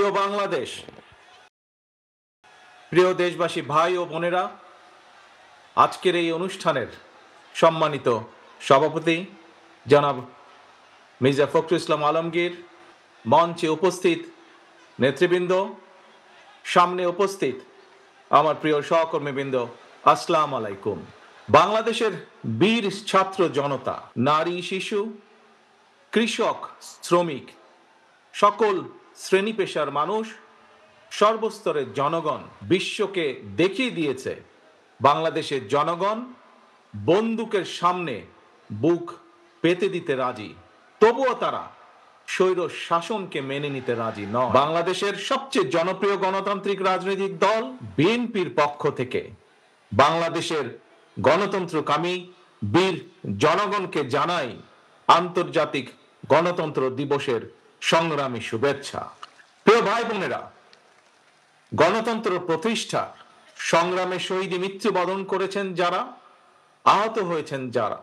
প্রিয় বাংলাদেশ, প্রিয় দেশবাসী ভাই ও বোনেরা, আজকের এই অনুষ্ঠানের সম্মানিত সভাপতি জনাব মির্জা ফখরুল ইসলাম আলমগীর, মঞ্চে উপস্থিত নেতৃবৃন্দ, সামনে উপস্থিত আমার প্রিয় সহকর্মীবৃন্দ, আসসালামু আলাইকুম। বাংলাদেশের বীর ছাত্র জনতা, নারী, শিশু, কৃষক, শ্রমিক, সকল শ্রেণী পেশার মানুষ, সর্বস্তরের জনগণ বিশ্বকে দেখিয়ে দিয়েছে বাংলাদেশের জনগণ বন্দুকের সামনে বুক পেতে দিতে রাজি, তবুও তারা স্বৈর শাসনকে মেনে নিতে রাজি নয়। বাংলাদেশের সবচেয়ে জনপ্রিয় গণতান্ত্রিক রাজনৈতিক দল বিএনপির পক্ষ থেকে বাংলাদেশের গণতন্ত্রকামী বীর জনগণকে জানাই আন্তর্জাতিক গণতন্ত্র দিবসের সংগ্রামী শুভেচ্ছা। প্রিয় ভাই বোনেরা, গণতন্ত্র প্রতিষ্ঠার সংগ্রামে শহীদ মৃত্যুবরণ করেছেন যারা, আহত হয়েছেন যারা,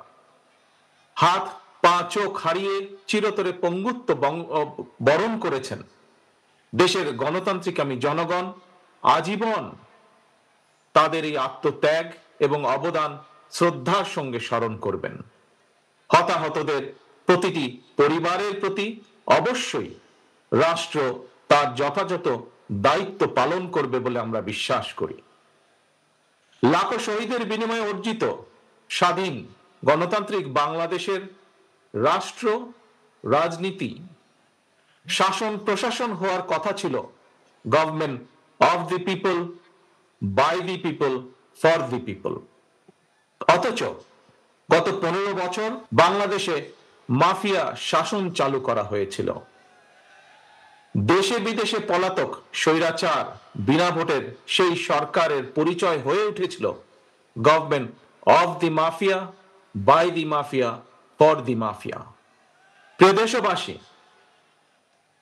হাত পা চোখ হারিয়ে চিরতরে পঙ্গুত্ব বরণ করেছেন, দেশের গণতান্ত্রিকামী জনগণ আজীবন তাদের এই আত্মত্যাগ এবং অবদান শ্রদ্ধার সঙ্গে স্মরণ করবেন। হতাহতদের প্রতিটি পরিবারের প্রতি অবশ্যই রাষ্ট্র তার যথাযথ দায়িত্ব পালন করবে বলে আমরা বিশ্বাস করি। লাখো শহীদের বিনিময়ে অর্জিত স্বাধীন গণতান্ত্রিক বাংলাদেশের রাষ্ট্র, রাজনীতি, শাসন প্রশাসন হওয়ার কথা ছিল government of the people, by the people, for the people. অথচ গত 15 বছর বাংলাদেশে মাফিয়া শাসন চালু করা হয়েছিল। দেশে বিদেশে পলাতক স্বৈরাচার বিনা ভোটের সেই সরকারের পরিচয় হয়ে উঠেছিল government of the mafia, by the mafia, for the mafia. প্রিয় দেশবাসী,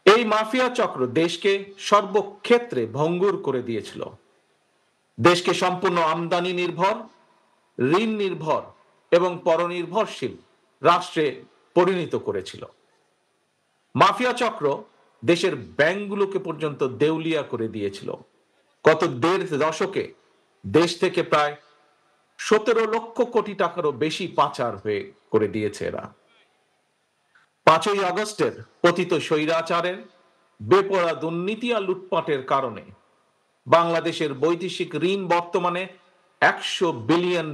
এই মাফিয়া চক্র দেশকে সর্বক্ষেত্রে ভঙ্গুর করে দিয়েছিল। দেশকে সম্পূর্ণ আমদানি নির্ভর, ঋণ নির্ভর এবং পরনির্ভরশীল রাষ্ট্রে পরিণত করেছিল। মাফিয়া চক্র দেশের ব্যাংকগুলোকে পর্যন্ত দেউলিয়া করে দিয়েছিল। গত 1.5 দশকে দেশ থেকে প্রায় 17 লক্ষ কোটি টাকারও বেশি পাচার হয়ে করে দিয়েছে এরা। 5ই আগস্টের পতিত স্বৈরাচারের বেপরোয়া দুর্নীতি আর লুটপাটের কারণে বাংলাদেশের বৈদেশিক ঋণ বর্তমানে $100 বিলিয়ন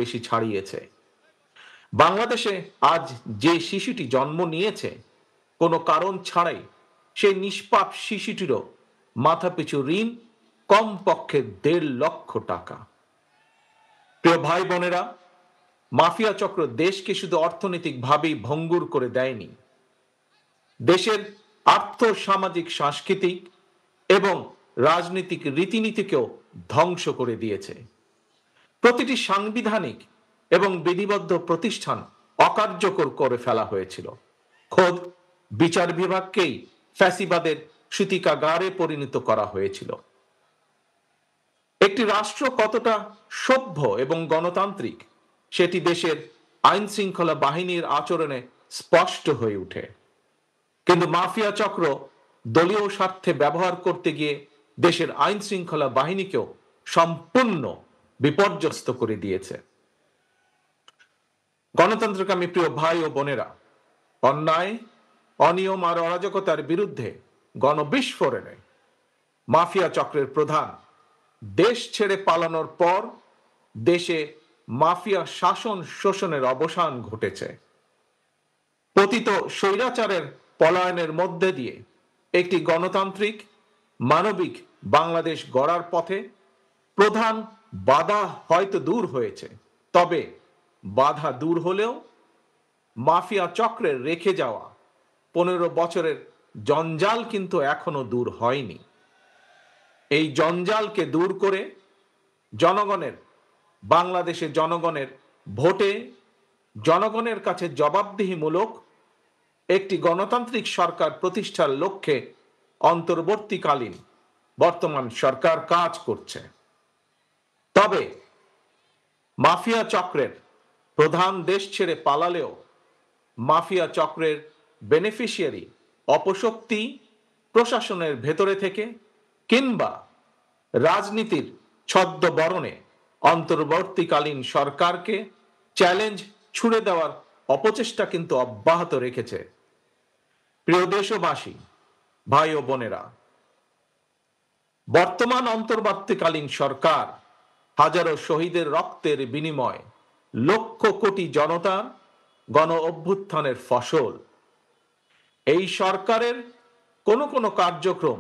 বেশি ছাড়িয়েছে। বাংলাদেশে আজ যে শিশুটি জন্ম নিয়েছে কোনো কারণ ছাড়াই, সেই নিষ্পাপ শিশুটিরও মাথাপিছু ঋণ কমপক্ষে 1.5 লক্ষ টাকা। প্রিয় ভাই বোনেরা, মাফিয়া চক্র দেশকে শুধু অর্থনৈতিকভাবেই ভঙ্গুর করে দেয়নি, দেশের আর্থ সামাজিক সাংস্কৃতিক এবং রাজনৈতিক রীতিনীতিকেও ধ্বংস করে দিয়েছে। প্রতিটি সাংবিধানিক এবং বিধিবদ্ধ প্রতিষ্ঠান অকার্যকর করে ফেলা হয়েছিল। খোদ বিচার বিভাগকেই ফ্যাসিবাদের সূতিকাগারে পরিণত করা হয়েছিল। একটি রাষ্ট্র কতটা সভ্য এবং গণতান্ত্রিক সেটি দেশের আইন শৃঙ্খলা বাহিনীর আচরণে স্পষ্ট হয়ে ওঠে। কিন্তু মাফিয়া চক্র দলীয় স্বার্থে ব্যবহার করতে গিয়ে দেশের আইন শৃঙ্খলা বাহিনীকেও সম্পূর্ণ বিপর্যস্ত করে দিয়েছে। গণতন্ত্রকামী প্রিয় ভাই ও বোনেরা, অন্যায়, অনিয়ম আর অরাজকতার বিরুদ্ধে গণবিস্ফোরণে মাফিয়া চক্রের প্রধান দেশ ছেড়ে পালানোর পর দেশে মাফিয়া শাসন শোষণের অবসান ঘটেছে। পতিত স্বৈরাচারের পলায়নের মধ্যে দিয়ে একটি গণতান্ত্রিক মানবিক বাংলাদেশ গড়ার পথে প্রধান বাধা হয়তো দূর হয়েছে, তবে বাধা দূর হলেও মাফিয়া চক্রের রেখে যাওয়া 15 বছরের জঞ্জাল কিন্তু এখনো দূর হয়নি। এই জঞ্জালকে দূর করে জনগণের, বাংলাদেশের জনগণের ভোটে জনগণের কাছে জবাবদিহিমূলক একটি গণতান্ত্রিক সরকার প্রতিষ্ঠার লক্ষ্যে অন্তর্বর্তীকালীন বর্তমান সরকার কাজ করছে। তবে মাফিয়া চক্রের প্রধান দেশ ছেড়ে পালালেও মাফিয়া চক্রের বেনিফিশিয়ারি অপশক্তি প্রশাসনের ভেতরে থেকে কিংবা রাজনীতির ছদ্মবরণে অন্তর্বর্তীকালীন সরকারকে চ্যালেঞ্জ ছুড়ে দেওয়ার অপচেষ্টা কিন্তু অব্যাহত রেখেছে। প্রিয় দেশবাসী, ভাই ও বোনেরা, বর্তমান অন্তর্বর্তীকালীন সরকার হাজারো শহীদের রক্তের বিনিময় লক্ষ কোটি জনতার গণ অভ্যুত্থানের ফসল। এই সরকারের কোনো কোনো কার্যক্রম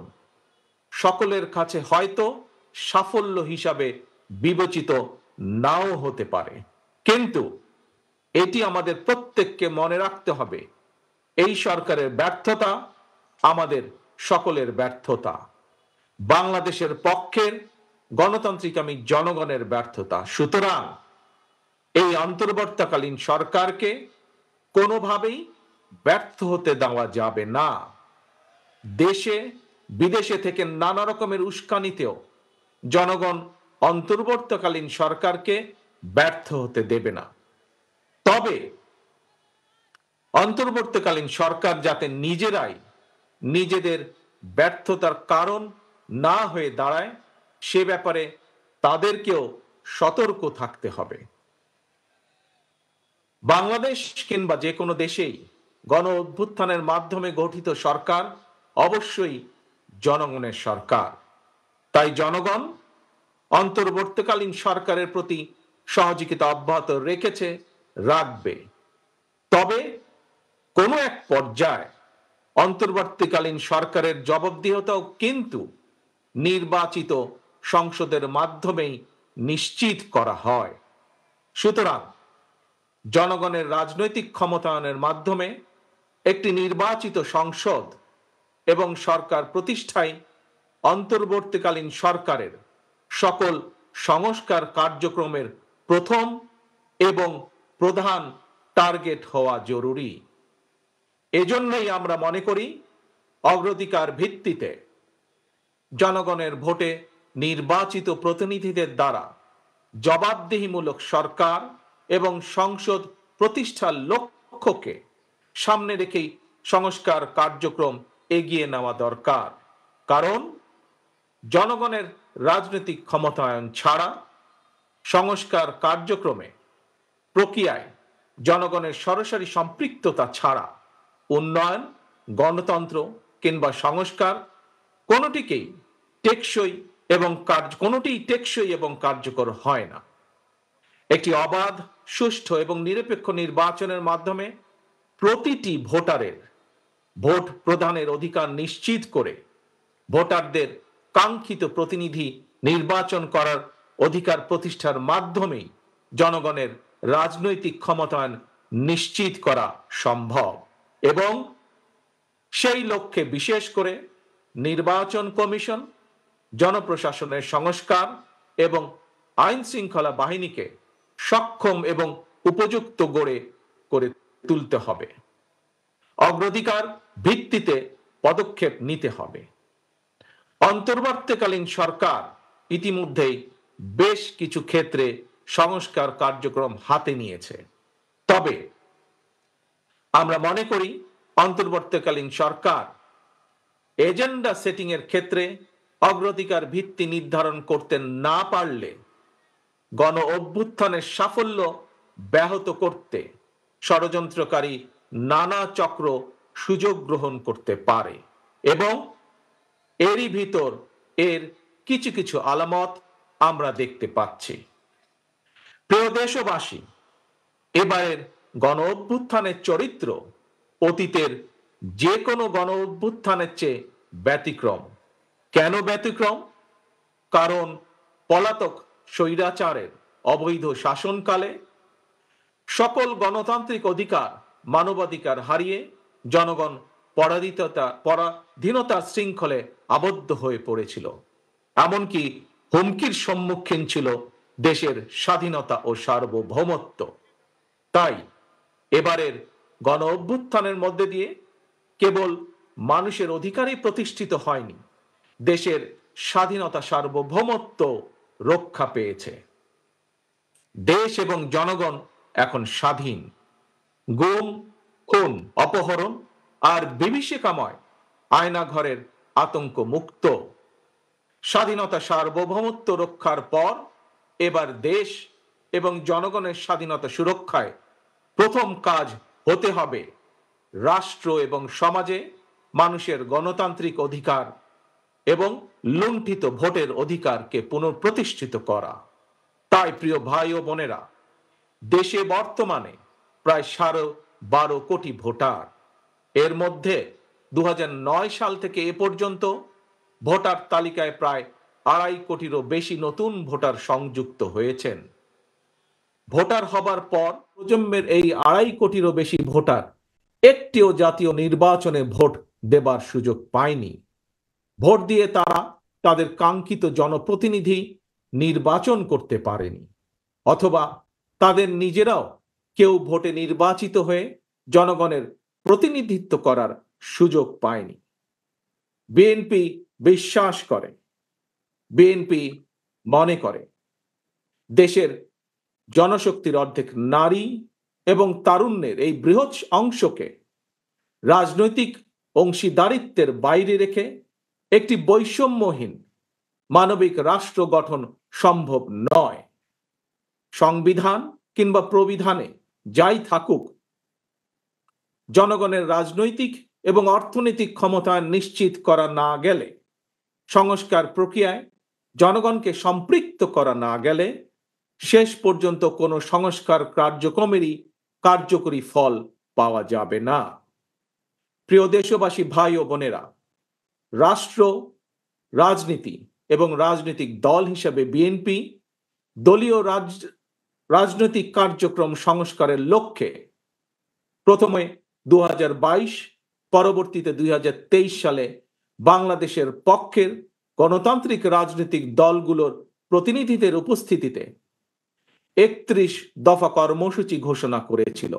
সকলের কাছে হয়তো সাফল্য হিসাবে বিবেচিত নাও হতে পারে, কিন্তু এটি আমাদের প্রত্যেককে মনে রাখতে হবে, এই সরকারের ব্যর্থতা আমাদের সকলের ব্যর্থতা, বাংলাদেশের পক্ষের গণতান্ত্রিকামী জনগণের ব্যর্থতা। সুতরাং এই অন্তর্বর্তীকালীন সরকারকে কোনোভাবেই ব্যর্থ হতে দেওয়া যাবে না। দেশে বিদেশে থেকে নানা রকমের উস্কানিতেও জনগণ অন্তর্বর্তীকালীন সরকারকে ব্যর্থ হতে দেবে না। তবে অন্তর্বর্তীকালীন সরকার যাতে নিজেরাই নিজেদের ব্যর্থতার কারণ না হয়ে দাঁড়ায়, সে ব্যাপারে তাদেরকেও সতর্ক থাকতে হবে। বাংলাদেশ কিংবা যে কোনো দেশেই গণ অভ্যুত্থানের মাধ্যমে গঠিত সরকার অবশ্যই জনগণের সরকার। তাই জনগণ অন্তর্বর্তীকালীন সরকারের প্রতি সহযোগিতা অব্যাহত রেখেছে, রাখবে। তবে কোনো এক পর্যায়ে অন্তর্বর্তীকালীন সরকারের জবাবদিহিতাও কিন্তু নির্বাচিত সংসদের মাধ্যমেই নিশ্চিত করা হয়। সুতরাং জনগণের রাজনৈতিক ক্ষমতায়নের মাধ্যমে একটি নির্বাচিত সংসদ এবং সরকার প্রতিষ্ঠায় অন্তর্বর্তীকালীন সরকারের সকল সংস্কার কার্যক্রমের প্রথম এবং প্রধান টার্গেট হওয়া জরুরি। এজন্যই আমরা মনে করি অগ্রাধিকার ভিত্তিতে জনগণের ভোটে নির্বাচিত প্রতিনিধিদের দ্বারা জবাবদিহিমূলক সরকার এবং সংসদ প্রতিষ্ঠার লক্ষ্যকে সামনে রেখেই সংস্কার কার্যক্রম এগিয়ে নেওয়া দরকার। কারণ জনগণের রাজনৈতিক ক্ষমতায়ন ছাড়া সংস্কার কার্যক্রমে প্রক্রিয়ায় জনগণের সরাসরি সম্পৃক্ততা ছাড়া উন্নয়ন, গণতন্ত্র কিংবা সংস্কার কোনোটিই টেকসই এবং কার্যকর হয় না। একটি অবাধ, সুষ্ঠু এবং নিরপেক্ষ নির্বাচনের মাধ্যমে প্রতিটি ভোটারের ভোট প্রদানের অধিকার নিশ্চিত করে ভোটারদের কাঙ্ক্ষিত প্রতিনিধি নির্বাচন করার অধিকার প্রতিষ্ঠার মাধ্যমেই জনগণের রাজনৈতিক ক্ষমতায়ন নিশ্চিত করা সম্ভব। এবং সেই লক্ষ্যে বিশেষ করে নির্বাচন কমিশন, জনপ্রশাসনের সংস্কার এবং আইন শৃঙ্খলা বাহিনীকে সক্ষম এবং উপযুক্ত করে তুলতে হবে। অগ্রাধিকার ভিত্তিতে পদক্ষেপ নিতে হবে। অন্তর্বর্তীকালীন সরকার ইতিমধ্যেই বেশ কিছু ক্ষেত্রে সংস্কার কার্যক্রম হাতে নিয়েছে। তবে আমরা মনে করি অন্তর্বর্তীকালীন সরকার এজেন্ডা সেটিং এর ক্ষেত্রে অগ্রাধিকার ভিত্তি নির্ধারণ করতে না পারলে গণ অভ্যুত্থানের সাফল্য ব্যাহত করতে ষড়যন্ত্রকারী নানা চক্র সুযোগ গ্রহণ করতে পারে এবং এরই ভিতর এর কিছু কিছু আলামত আমরা দেখতে পাচ্ছি। প্রিয় দেশবাসী, এবারের গণ অভ্যুত্থানের চরিত্র অতীতের যে কোনো গণ অভ্যুত্থানের চেয়ে ব্যতিক্রম। কেন ব্যতিক্রম? কারণ পলাতক স্বৈরাচারের অবৈধ শাসনকালে সকল গণতান্ত্রিক অধিকার, মানবাধিকার হারিয়ে জনগণ পরাধীনতার শৃঙ্খলে আবদ্ধ হয়ে পড়েছিল। এমনকি হুমকির সম্মুখীন ছিল দেশের স্বাধীনতা ও সার্বভৌমত্ব। তাই এবারের গণ অভ্যুত্থানের মধ্যে দিয়ে কেবল মানুষের অধিকারই প্রতিষ্ঠিত হয়নি, দেশের স্বাধীনতা, সার্বভৌমত্ব রক্ষা পেয়েছে। দেশ এবং জনগণ এখন স্বাধীন। গুম, খুন, অপহরণ আর বিভীষিকাময় আয়নাঘরের আতঙ্ক মুক্ত। স্বাধীনতা সার্বভৌমত্ব রক্ষার পর এবার দেশ এবং জনগণের স্বাধীনতা সুরক্ষায় প্রথম কাজ হতে হবে রাষ্ট্র এবং সমাজে মানুষের গণতান্ত্রিক অধিকার এবং লুণ্ঠিত ভোটের অধিকারকে পুনঃপ্রতিষ্ঠিত করা। তাই প্রিয় ভাই ও বোনেরা, দেশে বর্তমানে প্রায় 12.5 কোটি ভোটার। এর মধ্যে 2009 সাল থেকে এ পর্যন্ত ভোটার তালিকায় প্রায় 2.5 কোটিরও বেশি নতুন ভোটার সংযুক্ত হয়েছেন। ভোটার হবার পর প্রজন্মের এই 2.5 কোটিরও বেশি ভোটার একটিও জাতীয় নির্বাচনে ভোট দেবার সুযোগ পায়নি। ভোট দিয়ে তারা তাদের কাঙ্ক্ষিত জনপ্রতিনিধি নির্বাচন করতে পারেনি, অথবা তাদের নিজেরাও কেউ ভোটে নির্বাচিত হয়ে জনগণের প্রতিনিধিত্ব করার সুযোগ পায়নি। বিএনপি বিশ্বাস করে, বিএনপি মনে করে দেশের জনশক্তির অর্ধেক নারী এবং তারুণ্যের এই বৃহৎ অংশকে রাজনৈতিক অংশীদারিত্বের বাইরে রেখে একটি বৈষম্যহীন মানবিক রাষ্ট্র গঠন সম্ভব নয়। সংবিধান কিংবা প্রবিধানে যাই থাকুক, জনগণের রাজনৈতিক এবং অর্থনৈতিক ক্ষমতা নিশ্চিত করা না গেলে, সংস্কার প্রক্রিয়ায় জনগণকে সম্পৃক্ত করা না গেলে শেষ পর্যন্ত কোনো সংস্কার কার্যক্রমেরই কার্যকরী ফল পাওয়া যাবে না। প্রিয় দেশবাসী ভাই ও বোনেরা, রাষ্ট্র, রাজনীতি এবং রাজনৈতিক দল হিসেবে বিএনপি দলীয় রাজনৈতিক কার্যক্রম সংস্কারের লক্ষ্যে প্রথমে 2022, পরবর্তীতে 2023 সালে বাংলাদেশের পক্ষের গণতান্ত্রিক রাজনৈতিক দলগুলোর প্রতিনিধিদের উপস্থিতিতে 31 দফা কর্মসূচি ঘোষণা করেছিল।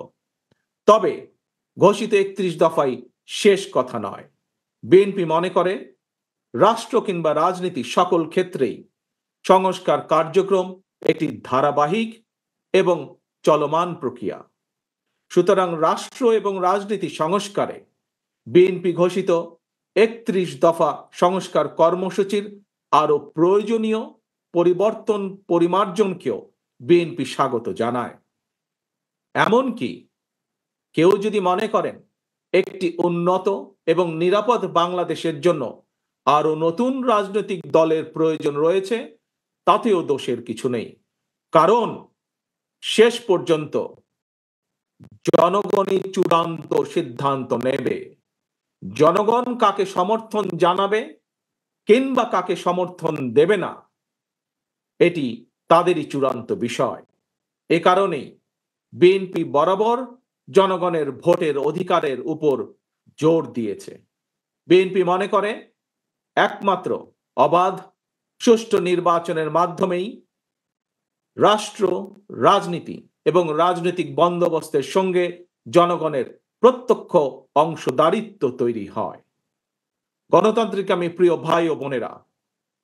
তবে ঘোষিত 31 দফাই শেষ কথা নয়। বিএনপি মনে করে রাষ্ট্র কিংবা রাজনীতি সকল ক্ষেত্রেই সংস্কার কার্যক্রম একটি ধারাবাহিক এবং চলমান প্রক্রিয়া। সুতরাং রাষ্ট্র এবং রাজনীতি সংস্কারে বিএনপি ঘোষিত 31 দফা সংস্কার কর্মসূচির আরো প্রয়োজনীয় পরিবর্তন পরিমার্জনকেও বিএনপি স্বাগত জানায়। এমনকি কেউ যদি মনে করেন একটি উন্নত এবং নিরাপদ বাংলাদেশের জন্য আরো নতুন রাজনৈতিক দলের প্রয়োজন রয়েছে, তাতেও দোষের কিছু নেই। কারণ শেষ পর্যন্ত জনগণই চূড়ান্ত সিদ্ধান্ত নেবে। জনগণ কাকে সমর্থন জানাবে কিংবা কাকে সমর্থন দেবে না, এটি তাদেরই চূড়ান্ত বিষয়। এ কারণেই বিএনপি বরাবর জনগণের ভোটের অধিকারের উপর জোর দিয়েছে। বিএনপি মনে করে একমাত্র অবাধ সুষ্ঠু নির্বাচনের মাধ্যমেই রাষ্ট্র, রাজনীতি এবং রাজনৈতিক বন্দোবস্তের সঙ্গে জনগণের প্রত্যক্ষ অংশদারিত্ব তৈরি হয়। গণতান্ত্রিক আমি প্রিয় ভাই ও বোনেরা,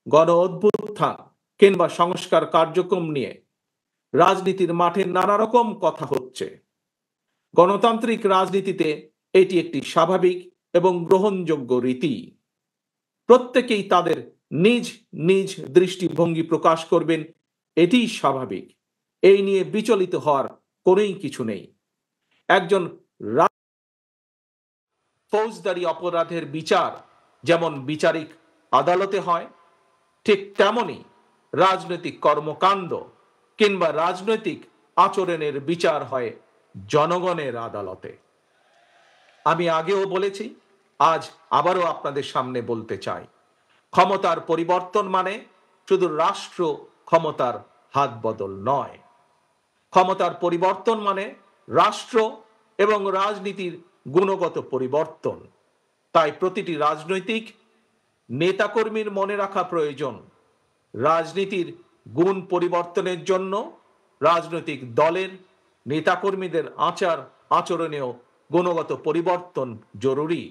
গণ অভ্যুত্থান কিংবা সংস্কার কার্যক্রম নিয়ে রাজনীতির মাঠে নানা রকম কথা হচ্ছে। গণতান্ত্রিক রাজনীতিতে এটি একটি স্বাভাবিক এবং গ্রহণযোগ্য রীতি। প্রত্যেকেই তাদের নিজ নিজ দৃষ্টিভঙ্গি প্রকাশ করবেন, এটিই স্বাভাবিক। এই নিয়ে বিচলিত হওয়ার কোনোই কিছু নেই। একজন ফৌজদারি অপরাধের বিচার যেমন বিচারিক আদালতে হয়, ঠিক তেমনি রাজনৈতিক কর্মকাণ্ড কিংবা রাজনৈতিক আচরণের বিচার হয় জনগণের আদালতে। আমি আগেও বলেছি, আজ আবারও আপনাদের সামনে বলতে চাই, ক্ষমতার পরিবর্তন মানে শুধু রাষ্ট্র ক্ষমতার হাত বদল নয়। ক্ষমতার পরিবর্তন মানে রাষ্ট্র এবং রাজনীতির গুণগত পরিবর্তন। তাই প্রতিটি রাজনৈতিক নেতাকর্মীর মনে রাখা প্রয়োজন, রাজনীতির গুণ পরিবর্তনের জন্য রাজনৈতিক দলের নেতাকর্মীদের আচার আচরণেও গুণগত পরিবর্তন জরুরি।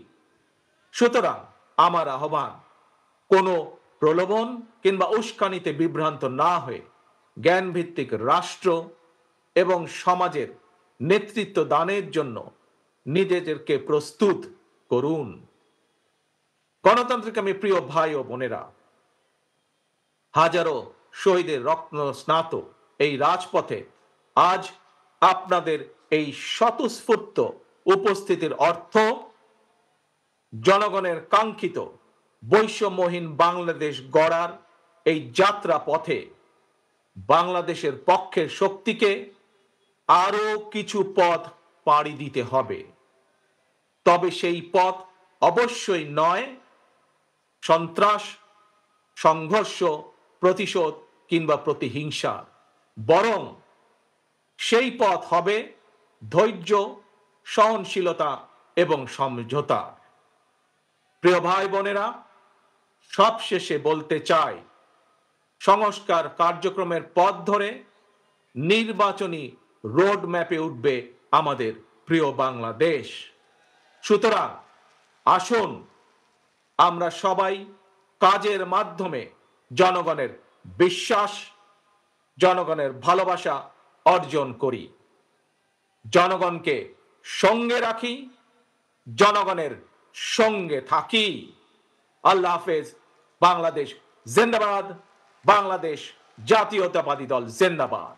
সুতরাং আমার আহ্বান, কোনো প্রলোভন কিংবা উস্কানিতে বিভ্রান্ত না হয়ে জ্ঞানভিত্তিক রাষ্ট্র এবং সমাজের নেতৃত্ব দানের জন্য নিজেদেরকে প্রস্তুত করুন। গণতান্ত্রিক আমি প্রিয় ভাই ও বোনেরা, হাজারো শহীদের রত্ন স্নাত এই রাজপথে আজ আপনাদের এই স্বতঃস্ফূর্ত উপস্থিতির অর্থ জনগণের কাঙ্ক্ষিত বৈষম্যহীন বাংলাদেশ গড়ার এই যাত্রা পথে বাংলাদেশের পক্ষের শক্তিকে আরো কিছু পথ পাড়ি দিতে হবে। তবে সেই পথ অবশ্যই নয় সন্ত্রাস, সংঘর্ষ, প্রতিশোধ কিংবা প্রতিহিংসা, বরং সেই পথ হবে ধৈর্য, সহনশীলতা এবং সমঝোতা। প্রিয় ভাই বোনেরা, সবশেষে বলতে চাই, সংস্কার কার্যক্রমের পথ ধরে নির্বাচনী রোড ম্যাপে উঠবে আমাদের প্রিয় বাংলাদেশ। সুতরাং আসুন আমরা সবাই কাজের মাধ্যমে জনগণের বিশ্বাস, জনগণের ভালোবাসা অর্জন করি, জনগণকে সঙ্গে রাখি, জনগণের সঙ্গে থাকি। আল্লাহ হাফেজ। বাংলাদেশ জিন্দাবাদ। বাংলাদেশ জাতীয়তাবাদী দল জিন্দাবাদ।